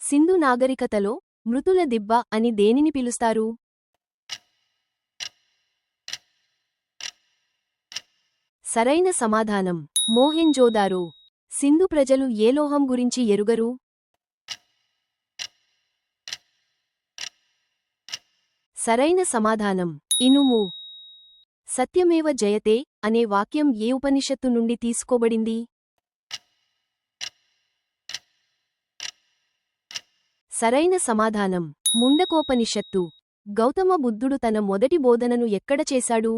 సింధు నాగరికతలో మృతుల దిబ్బ అని దేనిని పిలుస్తారు? సరైన సమాధానం మోహెంజోదారో. సింధు ప్రజలు ఏ లోహం గురించి ఎరుగరు? సరైన సమాధానం ఇనుము. సత్యమేవ జయతే అనే వాక్యం ఏ ఉపనిషత్తు నుండి తీసుకోబడింది? సరైన సమాధానం ముండకోపనిషత్తు. గౌతమ బుద్ధుడు తన మొదటి బోధనను ఎక్కడ చేశాడు?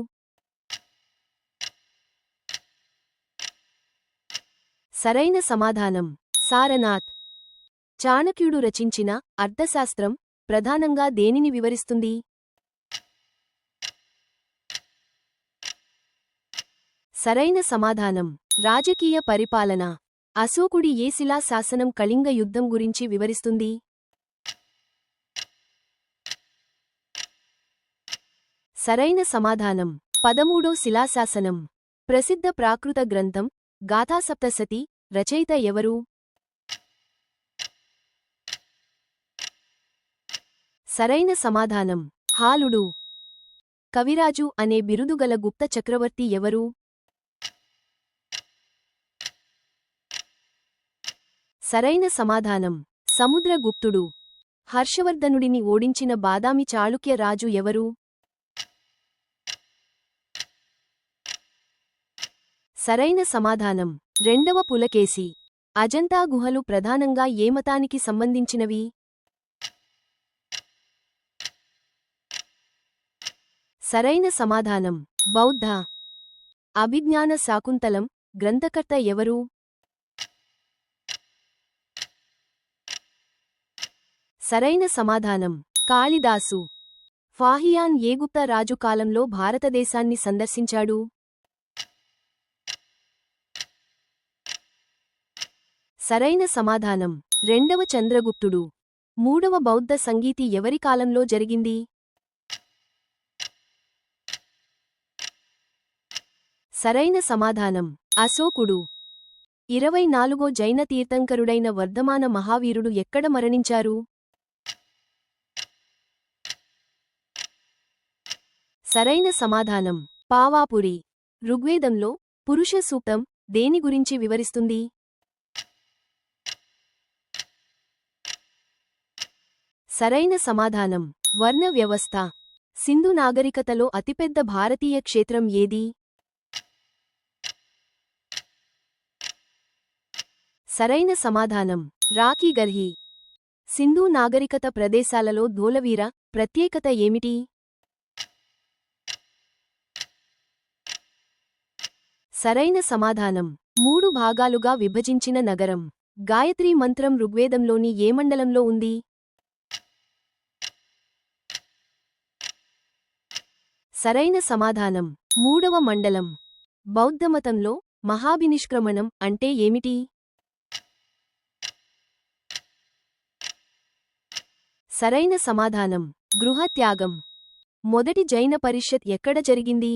సరైన సమాధానం సారనాథ్. చాణక్యుడు రచించిన అర్థశాస్త్రం ప్రధానంగా దేనిని వివరిస్తుంది? సరైన సమాధానం రాజకీయ పరిపాలన. అశోకుడి ఏ శిలా శాసనం కళింగ యుద్ధం గురించి వివరిస్తుంది? సరైన సమాధానం 13వ శిలాశాసనం. ప్రసిద్ధ ప్రాకృత గ్రంథం గాథాసప్తశతి రచయిత ఎవరు? సరైన సమాధానం హాలుడు. కవిరాజు అనే బిరుదుగల గుప్త చక్రవర్తి ఎవరు? సరైన సమాధానం సముద్రగుప్తుడు. హర్షవర్ధనుడిని ఓడించిన బాదామి చాళుక్య రాజు ఎవరు? సరైన సమాధానం రెండవ పులకేశి. అజంతా గుహలు ప్రధానంగా ఏ మతానికి సంబంధించినవి? సరైన సమాధానం బౌద్ధ. అభిజ్ఞాన శాకుంతలం గ్రంథకర్త ఎవరు? సరైన సమాధానం కాళిదాసు. ఫాహియాన్ ఏ గుప్త రాజు కాలంలో భారతదేశాన్ని సందర్శించాడు? సరైన సమాధానం రెండవ చంద్రగుప్తుడు. మూడవ బౌద్ధ సంగీతి ఎవరి కాలంలో జరిగింది? సరైన సమాధానం అశోకుడు. 24వ జైన తీర్థంకరుడైన వర్ధమాన మహావీరుడు ఎక్కడ మరణించారు? సరైన సమాధానం పావాపురి. ఋగ్వేదంలో పురుష సూక్తం దేని గురించి వివరిస్తుంది? సరైన సమాధానం వర్ణ వ్యవస్థ. సింధు నాగరికతలో అతిపెద్ద భారతీయ క్షేత్రం ఏది? సరైన సమాధానం రాఖీ గర్హి. సింధు నాగరికత ప్రదేశాలలో ధోలవీర ప్రత్యేకత ఏమిటి? సరైన సమాధానం 3 భాగాలుగా విభజించిన నగరం. గాయత్రీ మంత్రం ఋగ్వేదంలోని ఏ మండలంలో ఉంది? సరైన సమాధానం 3వ మండలం. బౌద్ధమతంలో మహాభినిష్క్రమణం అంటే ఏమిటి? సరైన సమాధానం గృహత్యాగం. మొదటి జైన పరిషత్ ఎక్కడ జరిగింది?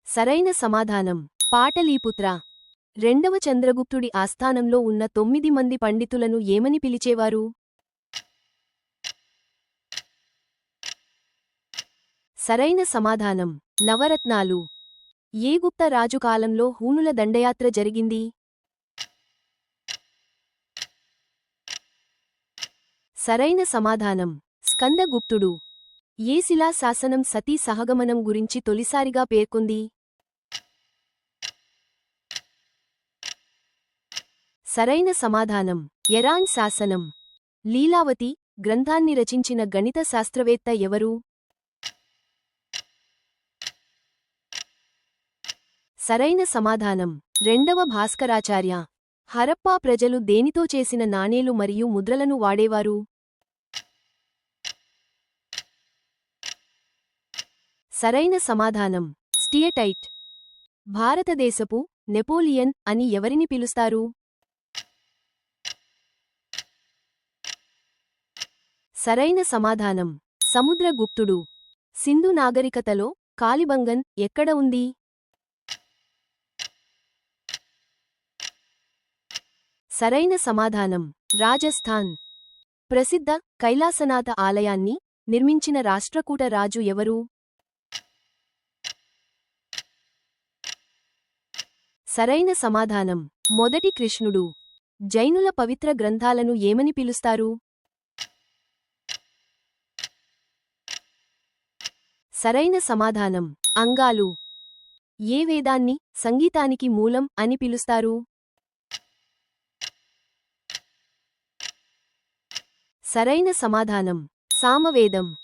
సరైన సమాధానం పాటలీపుత్ర. రెండవ చంద్రగుప్తుడి ఆస్థానంలో ఉన్న 9 మంది పండితులను ఏమని పిలిచేవారు? సరైన సమాధానం నవరత్నాలు. ఏ గుప్త రాజు కాలంలో హూనుల దండయాత్ర జరిగింది? సరైన సమాధానం స్కందగుప్తుడు. ఏ శిలా శాసనం సతీ సహగమనం గురించి తొలిసారిగా పేర్కొంది? సరైన సమాధానం ఎరాన్ శాసనం. లీలావతి గ్రంథాన్ని రచించిన గణిత శాస్త్రవేత్త ఎవరు? సరైన సమాధానం రెండవ భాస్కరాచార్య. హరప్పా ప్రజలు దేనితో చేసిన నాణేలు మరియు ముద్రలను వాడేవారు? సరైన సమాధానం స్టియటైట్. భారతదేశపు నెపోలియన్ అని ఎవరిని పిలుస్తారు? సరైన సమాధానం సముద్రగుప్తుడు. సింధు నాగరికతలో కాలిబంగన్ ఎక్కడ ఉంది? సరైన సమాధానం రాజస్థాన్. ప్రసిద్ధ కైలాసనాథ ఆలయాన్ని నిర్మించిన రాష్ట్రకూట రాజు ఎవరు? సరైన సమాధానం మొదటి కృష్ణుడు. జైనుల పవిత్ర గ్రంథాలను ఏమని పిలుస్తారు? సరైన సమాధానం అంగాలు. ఏ వేదాన్ని సంగీతానికి మూలం అని పిలుస్తారు? సరైన సమాధానం సామవేదం.